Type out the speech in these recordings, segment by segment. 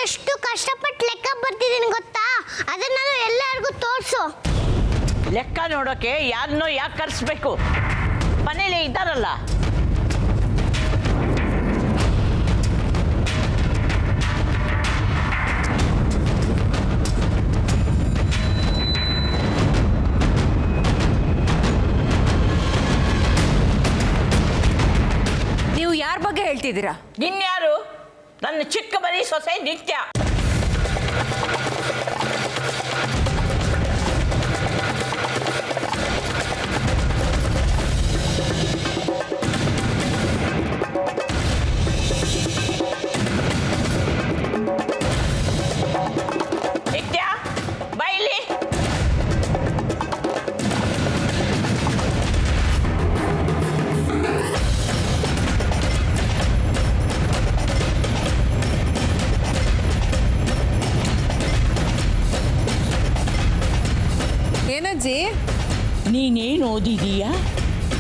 ಎಷ್ಟು ಕಷ್ಟಪಟ್ಟು ಲೆಕ್ಕ ಬರ್ತಿದ್ದೀನಿ ಗೊತ್ತಾ? ಅದನ್ನ ಎಲ್ಲರಿಗೂ ತೋರಿಸು. ಲೆಕ್ಕ ನೋಡೋಕೆ ಯಾರನ್ನೋ ಯಾಕೆ ಕರೆಸ್ಬೇಕು? ಮನೇಲಿ ಇದ್ದಾರಲ್ಲ. ನೀವು ಯಾರ ಬಗ್ಗೆ ಹೇಳ್ತಿದ್ದೀರಾ? ಇನ್ಯಾರು? ನನ್ನ ಚಿಕ್ಕ ಮರಿ ಸೊಸೆ ನಿತ್ಯ. ನಿತ್ಯ ಬೈಲಿ. ಏನಜ್ಜಿ? ನೀನೇನು ಓದಿದೀಯಾ?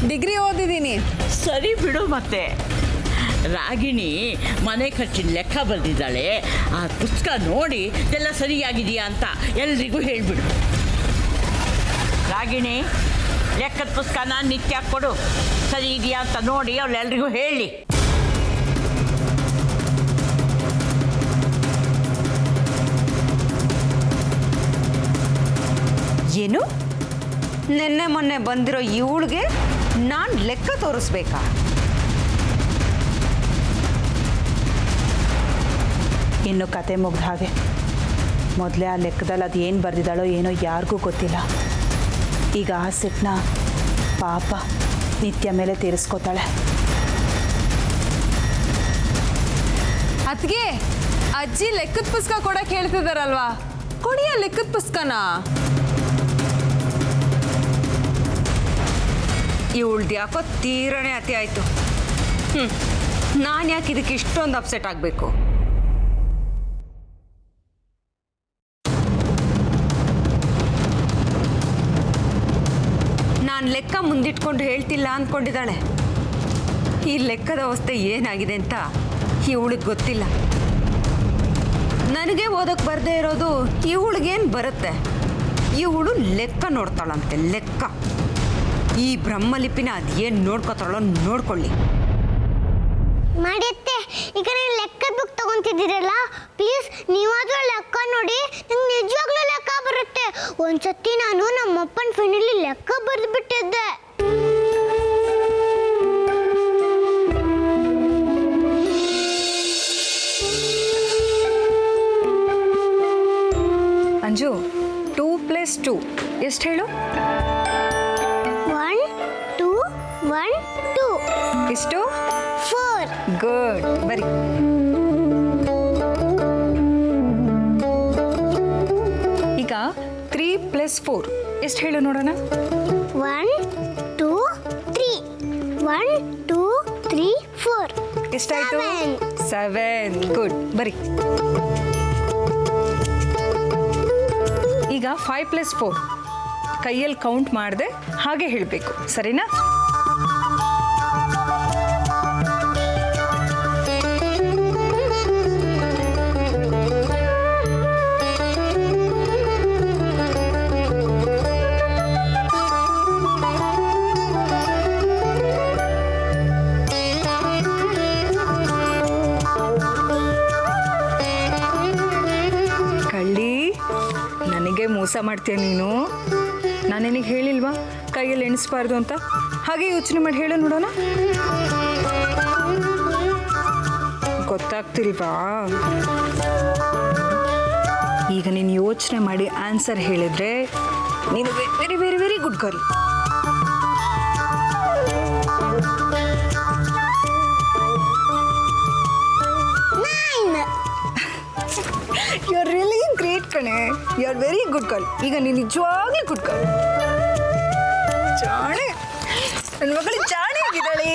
ಡಿಗ್ರಿ ಓದಿದ್ದೀನಿ. ಸರಿ ಬಿಡು. ಮತ್ತೆ ರಾಗಿಣಿ ಮನೆ ಖರ್ಚಿನ ಲೆಕ್ಕ ಬರೆದಿದ್ದಾಳೆ. ಆ ಪುಸ್ತಕ ನೋಡಿ ಎಲ್ಲ ಸರಿಯಾಗಿದೆಯಾ ಅಂತ ಎಲ್ರಿಗೂ ಹೇಳಿಬಿಡು. ರಾಗಿಣಿ, ಲೆಕ್ಕದ ಪುಸ್ತಕನ ನಿತ್ಯ ಕೊಡು. ಸರಿ ಇದೆಯಾ ಅಂತ ನೋಡಿ ಅವಳೆಲ್ರಿಗೂ ಹೇಳಿ. ಏನು? ನಿನ್ನೆ ಮೊನ್ನೆ ಬಂದಿರೋ ಇವಳಿಗೆ ನಾನು ಲೆಕ್ಕ ತೋರಿಸ್ಬೇಕಾ? ಇನ್ನು ಕತೆ ಮುಗ್ದ ಹಾಗೆ. ಮೊದಲೇ ಆ ಲೆಕ್ಕದಲ್ಲಿ ಅದು ಏನು ಬರೆದಿದ್ದಾಳೋ ಏನೋ ಯಾರಿಗೂ ಗೊತ್ತಿಲ್ಲ. ಈಗ ಆ ಸಿಟ್ಟನ್ನ ಪಾಪ ನಿತ್ಯ ಮೇಲೆ ತೀರಿಸ್ಕೋತಾಳೆ. ಅದ್ಗೆ ಅಜ್ಜಿ ಲೆಕ್ಕದ ಪುಸ್ತಕ ಕೊಡಕ್ಕೆ ಹೇಳ್ತಿದಾರಲ್ವಾ? ಕೊಡಿಯ ಲೆಕ್ಕದ ಪುಸ್ತಕನ. ಇವಳ್ದು ಯಾಕೋ ತೀರನೇ ಅತಿ ಆಯಿತು. ನಾನು ಯಾಕೆ ಇದಕ್ಕೆ ಇಷ್ಟೊಂದು ಅಪ್ಸೆಟ್ ಆಗಬೇಕು? ನಾನು ಲೆಕ್ಕ ಮುಂದಿಟ್ಕೊಂಡು ಹೇಳ್ತಿಲ್ಲ ಅಂದ್ಕೊಂಡಿದ್ದಾಳೆ. ಈ ಲೆಕ್ಕದ ಅವಸ್ಥೆ ಏನಾಗಿದೆ ಅಂತ ಇವಳಿಗೆ ಗೊತ್ತಿಲ್ಲ. ನನಗೆ ಓದಕ್ಕೆ ಬರದೇ ಇರೋದು ಇವಳಿಗೇನು ಬರುತ್ತೆ? ಇವಳು ಲೆಕ್ಕ ನೋಡ್ತಾಳಂತೆ, ಲೆಕ್ಕ. ಈ ಬ್ರಹ್ಮಲಿಪಿನ ಅದೇನು ನೋಡ್ಕೋತಾಳೋ ನೋಡ್ಕೊಳ್ಳಿ. ಮಾಡಿತ್ತೆ. ಈಗ ನೀವು ಲೆಕ್ಕದ ಬುಕ್ ತಗೊಂತಿದ್ದೀರಲ್ಲ, ಪ್ಲೀಸ್ ನೀವಾದ್ರೂ ಲೆಕ್ಕ ನೋಡಿ. ನಂಗೆ ನಿಜವಾಗ್ಲೂ ಲೆಕ್ಕ ಬರುತ್ತೆ. ಒಂದ್ಸತಿ ನಾನು ನಮ್ಮಪ್ಪನ ಫೈನಲ್ಲಿ ಲೆಕ್ಕ ಬರೆದು ಬಿಟ್ಟಿದ್ದೆ. ಅಂಜು, 2 + 2 ಎಷ್ಟು ಹೇಳು? 1 2 1 2. ಎಷ್ಟು? 4. ಗುಡ್, ಬರಿ. ಈಗ 3 + 4 ಎಷ್ಟು ಹೇಳು ನೋಡೋಣ? 1 2 3. 1 2 3 4. ಎಷ್ಟಾಯ್ತು? 7. ಗುಡ್, ಬರಿ. ಈಗ 5 + 4 ಕೈಯಲ್ಲಿ ಕೌಂಟ್ ಮಾಡದೆ ಹಾಗೆ ಹೇಳಬೇಕು, ಸರಿನಾ? ಕಳ್ಳಿ, ನನಗೆ ಮೋಸ ಮಾಡ್ತೀಯ ನೀನು. ನಾನು ನಿನಗೆ ಹೇಳಿಲ್ವಾ ಕೈಯಲ್ಲಿ ಎಣಿಸ್ಬಾರ್ದು ಅಂತ? ಹಾಗೆ ಯೋಚನೆ ಮಾಡಿ ಹೇಳು ನೋಡೋಣ. ಗೊತ್ತಾಗ್ತಿಲ್ವಾ? ಈಗ ನೀನು ಯೋಚನೆ ಮಾಡಿ ಆನ್ಸರ್ ಹೇಳಿದ್ರೆ ನೀನು very very very good girl. You are really great ಕಣೆ. You are very good girl. ಈಗ ನೀನು ನಿಜವಾಗ್ಲೂ ಗುಡ್ ಗರ್ಲ್. ಜಾಣೆ, ನನ್ನ ಮಗಳು ಜಾಣೆ ಆಗಿದ್ದಾಳೆ.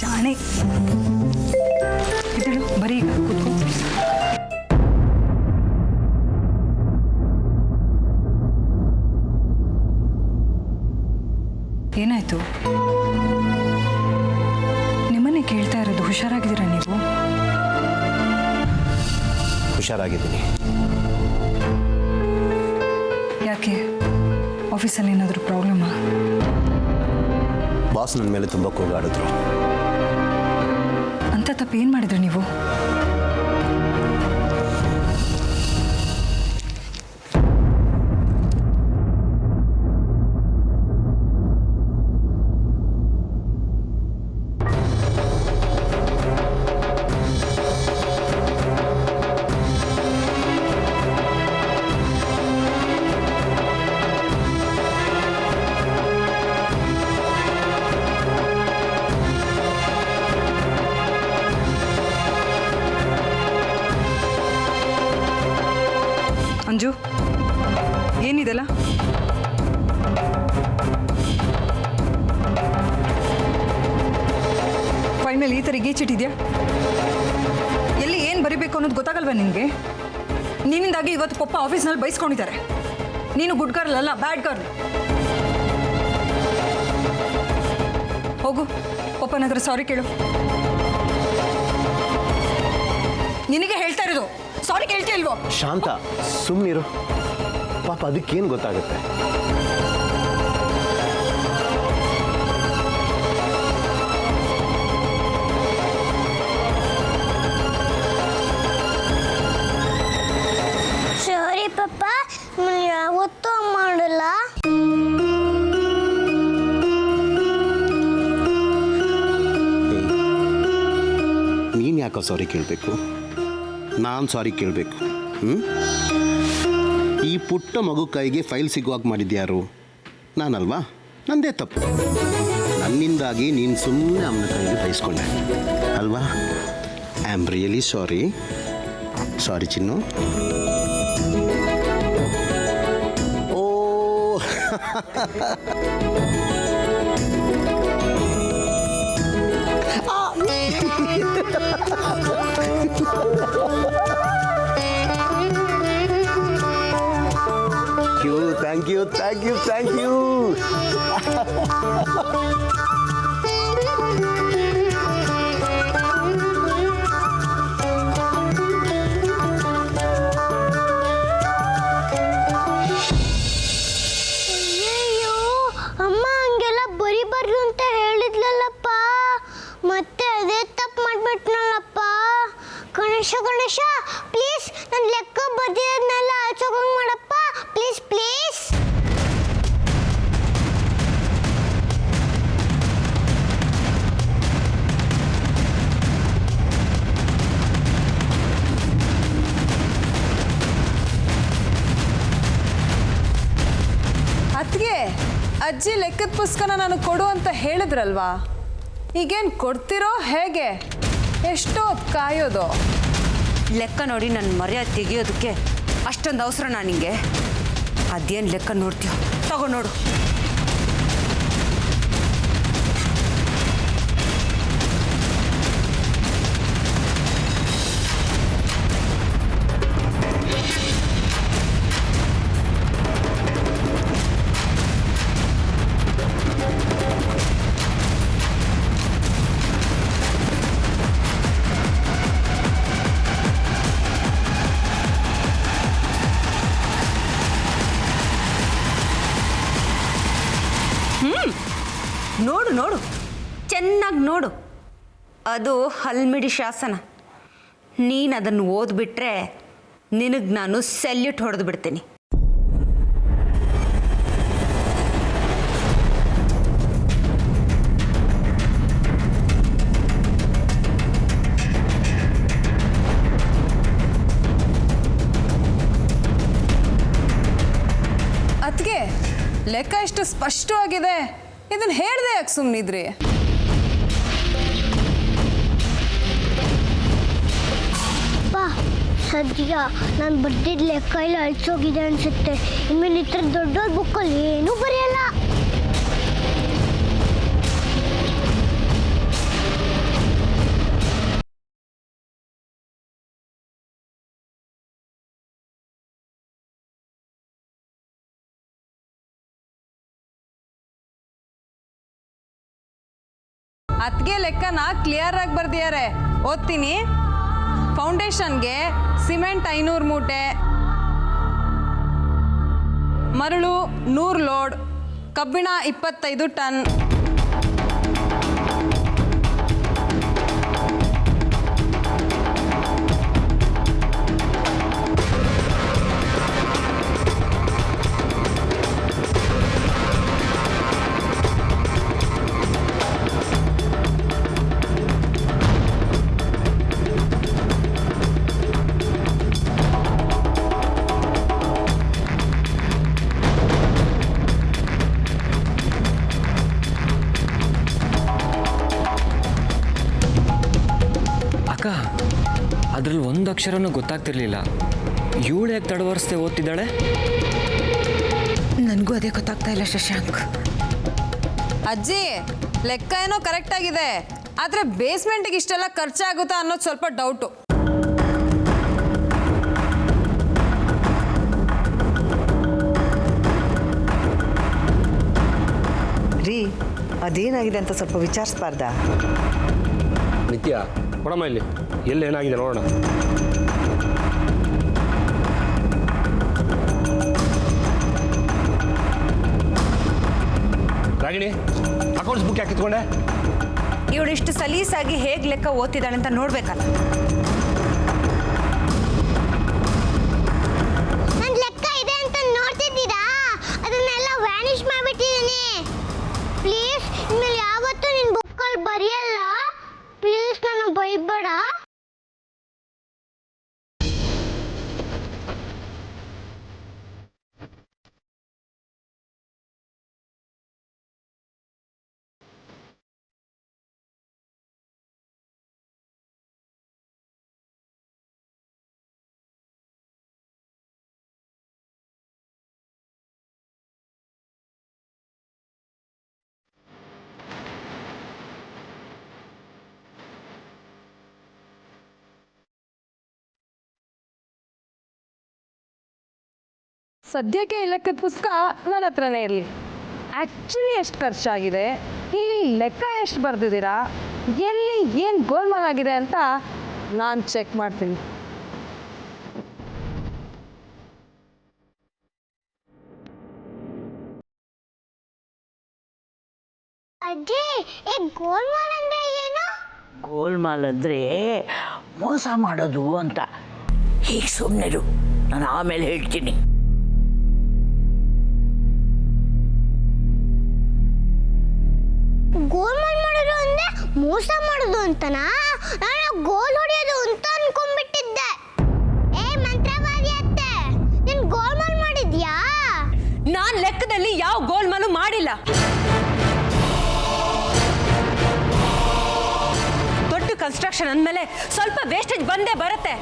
ಜಾಣೆ ಇದಳು ಬರೀ ಈಗ ಕೂತ್ಕೊ. ಏನಾಯ್ತು? ನಿಮ್ಮನ್ನೇ ಕೇಳ್ತಾ ಇರೋದು. ಹುಷಾರಾಗಿದ್ದೀರಾ ನೀವು? ಹುಷಾರಾಗಿದ್ದೀನಿ. ಯಾಕೆ ಆಫೀಸಲ್ಲಿ ಏನಾದರೂ ಪ್ರಾಬ್ಲಮ್ಮಾ? ಬಾಸ್ ನನ್ನ ಮೇಲೆ ತುಂಬ ಕೂಗಾಡಿದ್ರು. ಅಂತ ತಪ್ಪೇನು ಮಾಡಿದ್ರಿ ನೀವು? ಅಂಜು, ಏನಿದೆಲ್ಲ? ಫೈಲ್ ಮೇಲೆ ಈ ಥರ ಗೀಚಿಟ್ಟಿದ್ಯಾ? ಎಲ್ಲಿ ಏನು ಬರಿಬೇಕು ಅನ್ನೋದು ಗೊತ್ತಾಗಲ್ವಾ ನಿನಗೆ? ನಿನ್ನಿಂದಾಗಿ ಇವತ್ತು ಪಪ್ಪ ಆಫೀಸ್ನಲ್ಲಿ ಬೈಸ್ಕೊಂಡಿದ್ದಾರೆ. ನೀನು ಗುಡ್ ಗರ್ಲ್ ಅಲ್ಲ, ಬ್ಯಾಡ್ ಗರ್ಲ್. ಹೋಗು, ಪಪ್ಪನ ಹತ್ರ ಸಾರಿ ಕೇಳು. ನಿನಗೆ ಹೇಳ್ತಾ ಇರೋದು, ಸಾರಿ ಕೇಳ್ತೀಯ ಇಲ್ವೋ? ಶಾಂತ, ಸುಮ್ಮನಿರು. ಪಾಪ ಅದಕ್ಕೇನು ಗೊತ್ತಾಗುತ್ತೆ? ಸಾರಿ ಪಪ್ಪ, ಯಾವತ್ತೂ ಮಾಡಲ್ಲ. ನೀನು ಯಾಕೋ ಸಾರಿ ಕೇಳಬೇಕು? ನಾನು ಸಾರಿ ಕೇಳಬೇಕು? ಈ ಪುಟ್ಟ ಮಗು ಕೈಗೆ ಫೈಲ್ ಸಿಗುವಾಗ ಮಾಡಿದ್ಯಾರು? ನಾನಲ್ವಾ? ನಂದೇ ತಪ್ಪು. ನನ್ನಿಂದಾಗಿ ನೀನು ಸುಮ್ಮನೆ ಅಮ್ಮನ ಕೈಗೆ ಬಯಸ್ಕೊಂಡೆ ಅಲ್ವಾ? I am really sorry. Sorry Chinnu. Oh thank you, thank you, thank you. ಅಯ್ಯಯ್ಯೋ, ಅಮ್ಮ ಹಂಗೆಲ್ಲ ಬರಿಬಾರ್ದು ಅಂತ ಹೇಳಿದ್ಲಲ್ಲಪ್ಪ. ಮತ್ತೆ ಅದೇ ತಪ್ಪು ಮಾಡ್ಬಿಟ್ನಲ್ಲಪ್ಪ. ಗಣೇಶ ಪ್ಲೀಸ್ ನನ್ನ ಲೆಕ್ಕ ಬದಿಯದ್ನೆಲ್ಲ ಆಚೋಗಂಗೆ ಮಾಡಪ್ಪ, ಪ್ಲೀಸ್ ಪ್ಲೀಸ್. ಅತ್ತಿಗೆ, ಅಜ್ಜಿ ಲೆಕ್ಕದ ಪುಸ್ತಕನ ನನಗೆ ಕೊಡು ಅಂತ ಹೇಳಿದ್ರಲ್ವಾ? ಈಗೇನು ಕೊಡ್ತಿರೋ ಹೇಗೆ? ಎಷ್ಟೋ ಕಾಯೋದು? ಲೆಕ್ಕ ನೋಡಿ ನನ್ನ ಮರ್ಯಾದೆ ತೆಗಿಯೋದಕ್ಕೆ ಅಷ್ಟೊಂದು ಅವಸರನಾ ನಿಂಗೆ? ಅದೇನು ಲೆಕ್ಕ ನೋಡ್ತೀಯೋ ತಗೋ ನೋಡು. ನೋಡು ನೋಡು, ಚೆನ್ನಾಗಿ ನೋಡು. ಅದು ಹಲ್ಮಿಡಿ ಶಾಸನ. ನೀನು ಅದನ್ನು ಓದ್ಬಿಟ್ರೆ ನಿನಗೆ ನಾನು ಸೆಲ್ಯೂಟ್ ಹೊಡೆದು ಬಿಡ್ತೀನಿ. ಅತ್ತಿಗೆ, ಲೆಕ್ಕ ಎಷ್ಟು ಸ್ಪಷ್ಟವಾಗಿದೆ, ಇದನ್ನ ಹೇಳ್ದೆ ಯಾಕೆ ಸುಮ್ಮನಿದ್ರಿ? ಸದ್ಯ ನಾನು ಬರ್ದಿದ್ದ ಲೆಕ್ಕ ಎಲ್ಲ ಅಳಿಸೋಗಿದೆ ಅನ್ಸುತ್ತೆ. ಇನ್ಮೇಲೆ ಈ ಥರ ದೊಡ್ಡ ಬುಕ್ಕಲ್ಲಿ ಏನೂ ಬರೆಯಲ್ಲ. ಅದಕ್ಕೆ ಲೆಕ್ಕನ ಕ್ಲಿಯರ್ ಆಗಿ ಬರ್ದಿದ್ದಾರೆ, ಓದ್ತೀನಿ. ಫೌಂಡೇಶನ್ಗೆ ಸಿಮೆಂಟ್ 500 ಮೂಟೆ, ಮರಳು 100 ಲೋಡ್, ಕಬ್ಬಿಣ 25 ಟನ್, ಅಕ್ಕ, ಅದ್ರಲ್ಲಿ ಒಂದು ಅಕ್ಷರನೂ ಗೊತ್ತಾಗ್ತಿರ್ಲಿಲ್ಲ. ಇವಳು ಯಾಕೆ ತಡವರಿಸ್ದೆ ಓದ್ತಿದ್ದಾಳೆ? ನನಗೂ ಅದೇ ಗೊತ್ತಾಗ್ತಾ ಇಲ್ಲ ಶಶಾಂಕ್. ಅಜ್ಜಿ ಲೆಕ್ಕ ಏನೋ ಕರೆಕ್ಟ್ ಆಗಿದೆ, ಆದರೆ ಬೇಸ್ಮೆಂಟ್ಗೆ ಇಷ್ಟೆಲ್ಲ ಖರ್ಚಾಗುತ್ತಾ ಅನ್ನೋದು ಸ್ವಲ್ಪ ಡೌಟು. ರೀ, ಅದೇನಾಗಿದೆ ಅಂತ ಸ್ವಲ್ಪ ವಿಚಾರಿಸ್ಬಾರ್ದಾ? ನಿತ್ಯ ಕೊಡಮ್ಮ ಇಲ್ಲಿ, ಎಲ್ಲಿ ಏನಾಗಿದೆ ನೋಡೋಣ. ರಾಗಿಣಿ, ಅಕೌಂಟ್ಸ್ ಬುಕ್ ಯಾಕೆ ಕಿತ್ಕೊಂಡೆ? ಇವಳು ಇಷ್ಟು ಸಲೀಸಾಗಿ ಹೇಗೆ ಲೆಕ್ಕ ಓದ್ತಿದ್ದಾಳೆ ಅಂತ ನೋಡ್ಬೇಕಲ್ಲ. ನನ್ ಲೆಕ್ಕ ಇದೆ ಅಂತ ನೋಡ್ತಿದ್ದೀರಾ? ಅದನ್ನೆಲ್ಲ ವ್ಯಾನಿಷ್ ಮಾಡ್ಬಿಟ್ಟಿದ್ದೀನಿ. ಪ್ಲೀಸ್ ಇನ್ಮೇಲೆ ಯಾವತ್ತೂ ನಿನ್ ಬುಕ್ಕಲ್ಲಿ ಬರೆಯಲ್ಲ. ಪ್ಲೀಸ್ ನನ್ನ ಬೈಬೇಡ. ಸದ್ಯಕ್ಕೆ ಈ ಲೆಕ್ಕದ ಪುಸ್ತಕ ನನ್ನ ಹತ್ರನೇ ಇರಲಿ. ಆ್ಯಕ್ಚುಲಿ ಎಷ್ಟು ಖರ್ಚಾಗಿದೆ, ಈ ಲೆಕ್ಕ ಎಷ್ಟು ಬರೆದಿದ್ದೀರಾ, ಎಲ್ಲಿ ಏನು ಗೋಲ್ಮಾಲ್ ಆಗಿದೆ ಅಂತ ನಾನು ಚೆಕ್ ಮಾಡ್ತೀನಿ. ಅಜ್ಜಿ, ಈ ಗೋಲ್ಮಾಲ್ ಅಂದ್ರೆ ಏನು? ಗೋಲ್ಮಾಲ್ ಅಂದರೆ ಮೋಸ ಮಾಡೋದು ಅಂತ. ಹೀಗೆ ಸುಮ್ಮನೆರು, ನಾನು ಆಮೇಲೆ ಹೇಳ್ತೀನಿ. ಗೋಲ್ಮಾಲ್ ಮಾಡೋದು ಅಂದ್ರೆ ಮೋಸ ಮಾಡೋದು ಅಂತನಾ? ನಾನು ಗೋಲ್ ಹೊಡೆಯೋದು ಅಂತ ಅನ್ಕೊಂಡ್ಬಿಟ್ಟಿದ್ದೆ. ಏ ಮಂತ್ರವಾದಿ ಅತ್ತೆ, ನೀನ್ ಗೋಲ್ಮಾಲ್ ಮಾಡಿದ್ಯಾ? ನಾನು ಲೆಕ್ಕದಲ್ಲಿ ಯಾವ ಗೋಲ್ಮಾಲು ಮಾಡಿಲ್ಲ. ದೊಡ್ಡ ಕನ್ಸ್ಟ್ರಕ್ಷನ್ ಅಂದಮೇಲೆ ಸ್ವಲ್ಪ ವೇಸ್ಟೇಜ್ ಬಂದೇ ಬರುತ್ತೆ.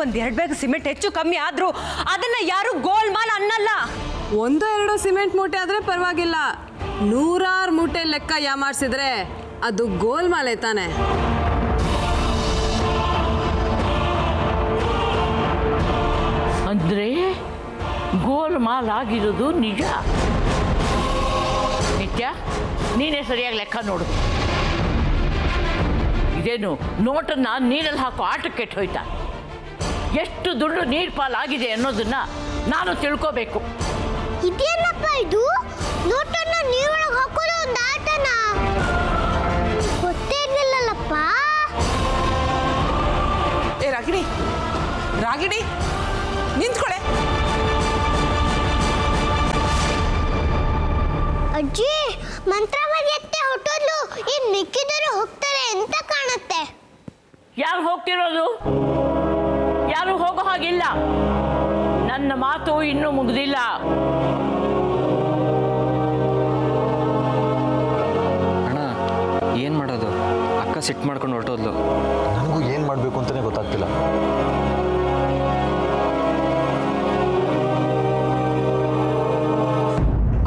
1-2 ಬ್ಯಾಗ್ ಸಿಮೆಂಟ್ ಹೆಚ್ಚು ಕಮ್ಮಿ ಆದರೂ ಅದನ್ನು ಯಾರು ಗೋಲ್ಮಾಲ್ ಅನ್ನಲ್ಲ. 1-2 ಸಿಮೆಂಟ್ ಮೂಟೆ ಆದರೆ ಪರವಾಗಿಲ್ಲ, 100 ಮೂಟೆ ಲೆಕ್ಕ ಯಾಮಾರಿಸಿದ್ರೆ ಅದು ಗೋಲ್ಮಾಲೆ ತಾನೆ. ಅಂದರೆ ಗೋಲ್ಮಾಲ್ ಆಗಿರೋದು ನಿಜ. ನಿತ್ಯ, ನೀನೇ ಸರಿಯಾಗಿ ಲೆಕ್ಕ ನೋಡು. ಇದೇನು ನೋಟನ್ನು ನೀರಲ್ಲಿ ಹಾಕೋ ಆಟಕ್ಕೆ ಕೆಟ್ಟು ಹೋಯ್ತಾ? ಎಷ್ಟು ದುಡ್ಡು ನೀರು ಪಾಲಾಗಿದೆ ಅನ್ನೋದನ್ನ ನಾನು ತಿಳ್ಕೋಬೇಕು. ಇದೇನಪ್ಪ ಇದು? ನೋಟನ್ನ ನೀರೊಳಗೆ ಹಾಕೋದು ಒಂದು ಆಟನ? ಗೊತ್ತೇ ಇರ್ಲಿಲ್ಲಲ್ಲಪ್ಪ. ಏ ರಾಗಿಣಿ, ರಾಗಿಣಿ ನಿಂತ್ಕೊಳೆ. ಅಜ್ಜಿ, ಮಂತ್ರವಾದಿ ಅತ್ತೆ ಹೊಟ್ಟೋದ್ಲು. ಈ ಮಿಕ್ಕಿದರು ಹೋಗ್ತಾರೆ ಅಂತ ಕಾಣುತ್ತೆ. ಯಾರು ಹೋಗ್ತಿರೋದು? ಯಾರು ಹೋಗೋ ಹಾಗಿಲ್ಲ. ನನ್ನ ಮಾತು ಇನ್ನೂ ಮುಗಿದಿಲ್ಲ. ಅಣ್ಣ, ಏನು ಮಾಡೋದು? ಅಕ್ಕ ಸಿಟ್ಟು ಮಾಡ್ಕೊಂಡು ಹೊರಟೋದ್ಲು. ನನಗೂ ಏನು ಮಾಡಬೇಕು ಅಂತಲೇ ಗೊತ್ತಾಗ್ತಿಲ್ಲ.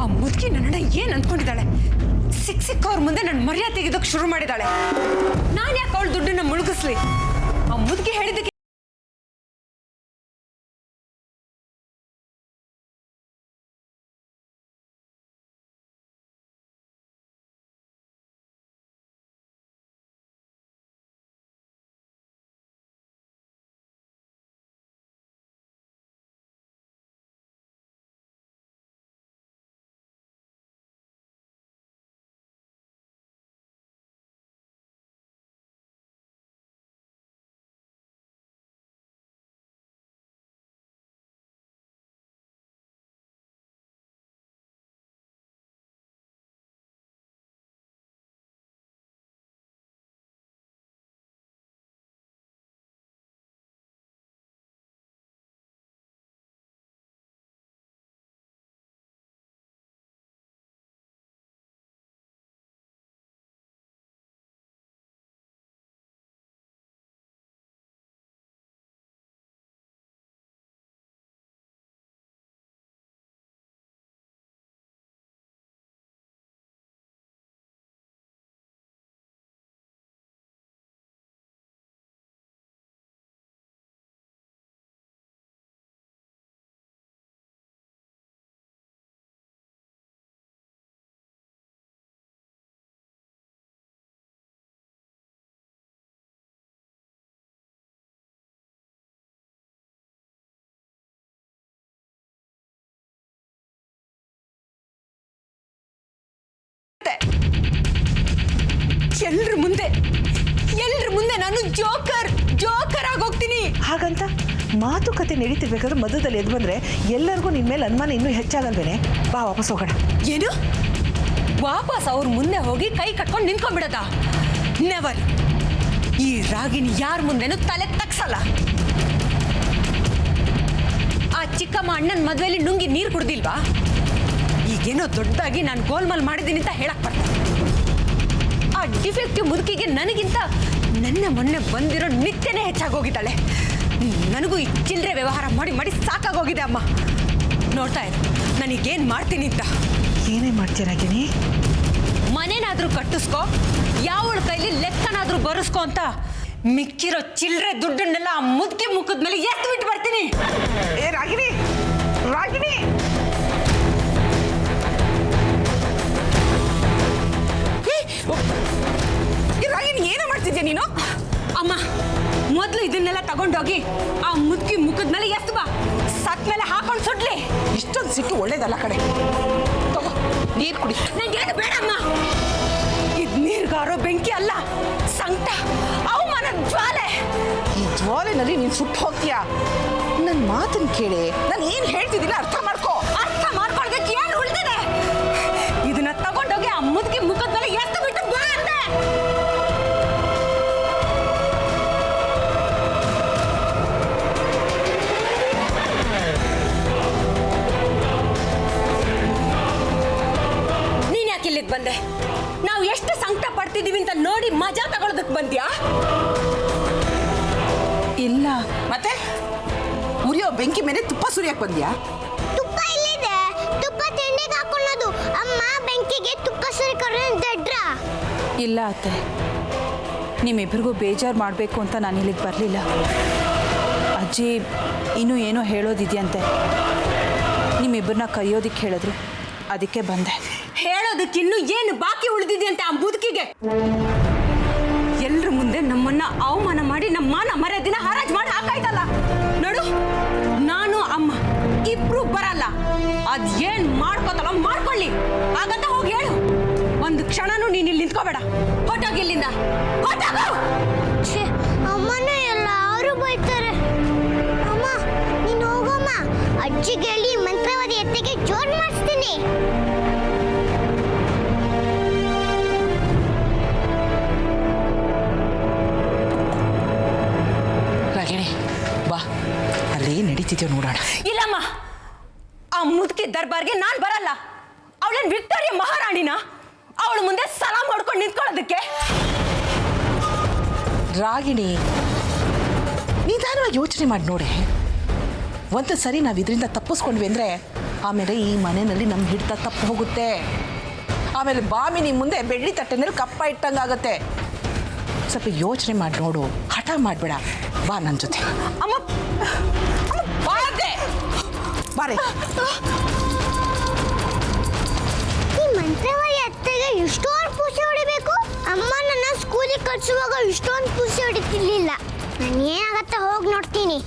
ಆ ಮುದುಕಿ ನನ್ನ ಏನು ಅಂದ್ಕೊಂಡಿದ್ದಾಳೆ? ಸಿಕ್ಕವ್ರ ಮುಂದೆ ನನ್ನ ಮರ್ಯಾದೆ ತೆಗೆದಕ್ಕೆ ಶುರು ಮಾಡಿದ್ದಾಳೆ. ನಾನು ಯಾಕೆ ಅವಳ ದುಡ್ಡನ್ನ ಮುಳುಗಿಸ್ಲಿ? ಆ ಮುದುಕಿ ಹೇಳಿದ್ದಕ್ಕೆ ಎಲ್ರ ಮುಂದೆ ನಾನು ಜೋಕರ್ ಆಗೋಗ್ತೀನಿ. ಹಾಗಂತ ಮಾತುಕತೆ ನಡೀತಿರ್ಬೇಕಾದ್ರೆ ಮಧ್ಯದಲ್ಲಿ ಎದ್ದು ಬಂದರೆ ಎಲ್ಲರಿಗೂ ನಿನ್ನ ಮೇಲೆ ಅನುಮಾನ ಇನ್ನೂ ಹೆಚ್ಚಾಗಲ್ವೇನೆ? ಬಾ ವಾಪಸ್ ಹೋಗೋಣ. ಏನು ವಾಪಸ್ ಅವ್ರ ಮುಂದೆ ಹೋಗಿ ಕೈ ಕಟ್ಕೊಂಡು ನಿಂತ್ಕೊಂಡ್ಬಿಡದ? ನೆವರ್. ಈ ರಾಗಿಣಿ ಯಾರ ಮುಂದೆನೂ ತಲೆ ತಗ್ಸಲ್ಲ. ಆ ಚಿಕ್ಕಮ್ಮ ಅಣ್ಣನ ಮದುವೆಯಲ್ಲಿ ನುಂಗಿ ನೀರು ಕುಡ್ದಿಲ್ವಾ? ಈಗೇನೋ ದೊಡ್ಡದಾಗಿ ನಾನು ಗೋಲ್ಮಾಲ್ ಮಾಡಿದ್ದೀನಿ ಅಂತ ಹೇಳಕ್ ಬರ್ತದೆ. ಆ ಡಿಫೆಕ್ಟಿವ್ ಮುದುಕಿಗೆ ನನಗಿಂತ ನನ್ನ ಮೊನ್ನೆ ಬಂದಿರೋ ನಿತ್ಯನೇ ಹೆಚ್ಚಾಗೋಗಿದ್ದಾಳೆ. ನನಗೂ ಈ ಚಿಲ್ಲರೆ ವ್ಯವಹಾರ ಮಾಡಿ ಸಾಕಾಗೋಗಿದೆ ಅಮ್ಮ. ನೋಡ್ತಾ ಇರು ನನಗೇನು ಮಾಡ್ತೀನಿ ಅಂತ. ಏನೇ ಮಾಡ್ತೀಯ ರಾಗಿಣಿ? ಮನೆನಾದ್ರೂ ಕಟ್ಟಿಸ್ಕೋ, ಯಾವಳ ಕೈಲಿ ಲೆಕ್ಕನಾದ್ರೂ ಬರೆಸ್ಕೋ ಅಂತ ಮಿಕ್ಕಿರೋ ಚಿಲ್ಲರೆ ದುಡ್ಡನ್ನೆಲ್ಲ ಆ ಮುದುಕಿ ಮುಖದ ಮೇಲೆ ಎತ್ತು ಬಿಟ್ಟು ಬರ್ತೀನಿ. ಏ ರಾಗಿಣಿ, ರಾಗಿಣಿ! ರಾಗಿಣಿ ಏನು ಮಾಡ್ತಿದ್ಯಾ ನೀನು? ಅಮ್ಮ ಮೊದಲು ಇದನ್ನೆಲ್ಲ ತಗೊಂಡೋಗಿ ಆ ಮುದುಕಿ ಮುಖದ ಮೇಲೆ ಎತ್ತು ಬಾ. ಸತ್ ಮೇಲೆ ಹಾಕೊಂಡು ಸುಡ್ಲಿ. ಇಷ್ಟೊಂದು ಸಿಟ್ಟು ಒಳ್ಳೇದಲ್ಲ ಕಡೆ. ತಗೋ ನೀರು ಕುಡಿ. ನಂಗೇನು ಬೇಡಮ್ಮ. ಇದು ನೀರ್ಗಾರೋ ಬೆಂಕಿ ಅಲ್ಲ, ಸಂಕಟ, ಅವಮಾನ ಜ್ವಾಲೆ. ಈ ಜ್ವಾಲೆನಲ್ಲಿ ನೀನು ಸುಟ್ಟು ಹೋಗ್ತೀಯಾ? ನನ್ನ ಮಾತನ್ನು ಕೇಳಿ, ನಾನು ಏನು ಹೇಳ್ತಿದ್ದೀನಿ ಅರ್ಥ ಮಾಡ್ಕೋ. ಅರ್ಥ ಮಾಡ್ಕೊಳ್ಬೇಕು ಏನು ಉಳಿದಿದೆ? ಇದನ್ನ ತಗೊಂಡೋಗಿ ಆ ಮುದುಕಿ ಮುಖದ ಮೇಲೆ ಎತ್ತು ಬಿಟ್ಟು ಬಾ ಅಂದೆ. ನೀನ್ ಯಾಕೆ ಇಲ್ಲಿಗೆ ಬಂದೆ? ನಾವು ಎಷ್ಟು ಸಂಕಟ ಪಡ್ತಿದೀವಿ ಅಂತ ನೋಡಿ ಮಜಾ ತಗೊಳ್ಳೋದಕ್ಕೆ ಬಂದ್ಯಾ? ಇಲ್ಲ ಮತ್ತೆ ಉರಿಯೋ ಬೆಂಕಿ ಮೇಲೆ ತುಪ್ಪ ಸುರಿಯಕ್ಕೆ ಬಂದ್ಯಾ? ತುಪ್ಪ ಇಲ್ಲಿದೆ, ತುಪ್ಪ ತಿಂಡಿಗೆ ಹಾಕೊಳ್ಳೋದು. ಅಮ್ಮ ಬೆಂಕಿಗೆ ತುಪ್ಪ ಸುರಿಕೊಡ್ರೆ ದಡ್ರ. ಇಲ್ಲ ಅತ್ತೆ, ನಿಮ್ಮಿಬ್ಬರಿಗೂ ಬೇಜಾರು ಮಾಡಬೇಕು ಅಂತ ನಾನು ಇಲ್ಲಿಗೆ ಬರಲಿಲ್ಲ. ಅಜ್ಜಿ ಇನ್ನೂ ಏನೋ ಹೇಳೋದಿದೆಯಂತೆ, ನಿಮ್ಮಿಬ್ಬರನ್ನ ಕರೆಯೋದಿಕ್ಕೆ ಹೇಳಿದ್ರು, ಅದಕ್ಕೆ ಬಂದೆ. ಹೇಳೋದಕ್ಕಿನ್ನೂ ಏನು ಬಾಕಿ ಉಳಿದಿದೆ ಅಂತ ಆ ಮುದುಕಿಗೆ? ಎಲ್ರ ಮುಂದೆ ನಮ್ಮನ್ನ ಅವಮಾನ ಮಾಡಿ ನಮ್ಮ ಮಾನ ಮರ್ಯಾದಿನ ಹರಾಜ್ ಮಾಡಿ ಹಾಕಾಯ್ತಲ್ಲ. ನೋಡು, ನಾನು ಅಮ್ಮ ಇಬ್ರು ಬರಲ್ಲ. ಅದೇನ್ ಮಾಡ್ಕೋತಾಳೋ ಮಾಡ್ಕೊಳ್ಳಿ. ಹಾಗಂತ ಹೋಗಿ ಹೇಳು. ಒಂದು ಕ್ಷಣನೂ ನೀನ್ ಇಲ್ಲಿ ನಿಂತ್ಕೋಬೇಡ. ಹೊಟ್ಟೋಗಿ ಇಲ್ಲಿಂದ, ಹೊಟ್ಟೋಗು. ಅಮ್ಮನೂ ಎಲ್ಲರೂ ಬೈತಾರೆ. ಅಮ್ಮ ನೀನು ಹೋಗಮ್ಮ. ಅಜ್ಜಿಗೆ ಹೇಳಿ ಮಂತ್ರವಾದಿ ಎತ್ತಿಗೆ ಜೋರ್ ಮಾಡಿಸ್ತೀನಿ. ರಾಗಿಣಿ ಬಾ, ಅಲ್ಲಿ ನಡೀತಿದ್ಯೋ ನೋಡೋಣ. ಇಲ್ಲಮ್ಮ, ಆ ಮುದುಕಿ ದರ್ಬಾರ್ಗೆ ನಾನ್ ಬರಲ್ಲ. ಅವಳೇನ್ ವಿಕ್ಟೋರಿಯಾ ಮಹಾರಾಣಿನ ಅವಳ ಮುಂದೆ ಸಲಾಮ್ ಮಾಡ್ಕೊಂಡು ನಿಂತ್ಕೊಳ್ಳೋದಕ್ಕೆ? ರಾಗಿಣಿ ನಿಧಾನವಾಗಿ ಯೋಚನೆ ಮಾಡಿ ನೋಡಿ. ಒಂದು ಸರಿ ನಾವು ಇದರಿಂದ ತಪ್ಪಿಸ್ಕೊಂಡ್ವಿ ಅಂದರೆ ಆಮೇಲೆ ಈ ಮನೆಯಲ್ಲಿ ನಮ್ಮ ಹಿಡಿತ ತಪ್ಪು ಹೋಗುತ್ತೆ. ಆಮೇಲೆ ಬಾಮಿನಿ ಮುಂದೆ ಬೆಳ್ಳಿ ತಟ್ಟೆನಲ್ಲಿ ಕಪ್ಪ ಇಟ್ಟಂಗಾಗತ್ತೆ. ಸ್ವಲ್ಪ ಯೋಚನೆ ಮಾಡಿ ನೋಡು, ಹಠ ಮಾಡಬೇಡ. ಬಾ ನನ್ನ ಜೊತೆ. ಅಮ್ಮ ಬಾರದೆ ಬಾರೆ. ಈ ಮಂತ್ರವಾದಿ ಎತ್ತಿಗೆ ಇಷ್ಟೊಂದು ಪೂಸೆ ಹೊಡಿಬೇಕು? ಅಮ್ಮ ನನ್ನ ಸ್ಕೂಲಿಗೆ ಕಳಿಸುವಾಗ ಇಷ್ಟೊಂದು ಪೂಸೆ ಹೊಡಿತಿರ್ಲಿಲ್ಲ. ನಾನು ಏನಾಗತ್ತೆ ಹೋಗಿ ನೋಡ್ತೀನಿ.